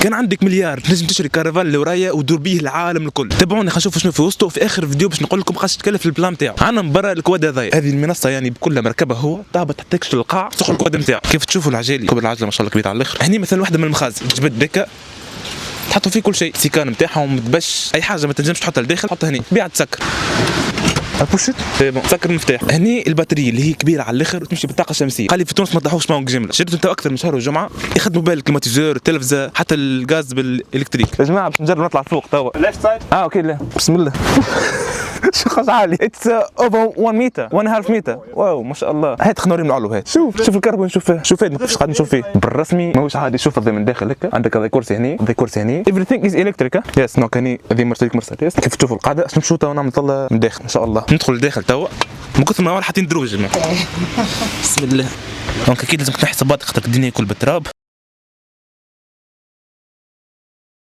كان عندك مليار تنجم تشري كارفان اللي ورايا ودور بيه العالم الكل. تابعوني خلينا نشوفوا شنو في وسطه في اخر فيديو باش نقول لكم قاش تكلف البلان نتاعو. عندنا من برا الكواد هذايا، هذه المنصه يعني بكلها مركبها هو تهبط تحتكش للقاع تسوق الكواد نتاعو. كيف تشوفوا العجالي كبر العجله ما شاء الله كبير على الاخر. هني مثلا واحده من المخازن جبت بكا تحطوا فيه كل شيء، السيكان نتاعهم متبش اي حاجه ما تنجمش تحطها لداخل حطها هني بيع تسكر. ابوشت سكر المفتاح. هني البطاريه اللي هي كبيره على الاخر وتمشي بالطاقه الشمسيه. خلي في تونس ما طلعوش معهم جمله. شريت انت اكثر من شهر والجمعه يخدموا بالك الكليماتيزور التلفزه حتى الغاز بالالكتريك. يا جماعه باش نجرب نطلع فوق توا. ليفت سايد اوكي. لا بسم الله. شو خاص عالي اتس اوفر 1 متر 1.5 متر. واو ما شاء الله. هات خلينا نوري العلو. هات شوف الكربون شوف فيه شوف فيه قاعد نشوف فيه بالرسمي ماهوش عادي. شوف من داخل هكا عندك هذا كرسي هني هذا كرسي هني everything is electric. يس نوك هني هذه مرسيدس كيف تشوفوا القاعده باش نمشوا توا نعمل طله من داخل ان شاء الله. ندخل لداخل توا من كثر ما حاطين دروج. بسم الله. دونك اكيد لازم تنحي صباط خاطر الدنيا كل بالتراب.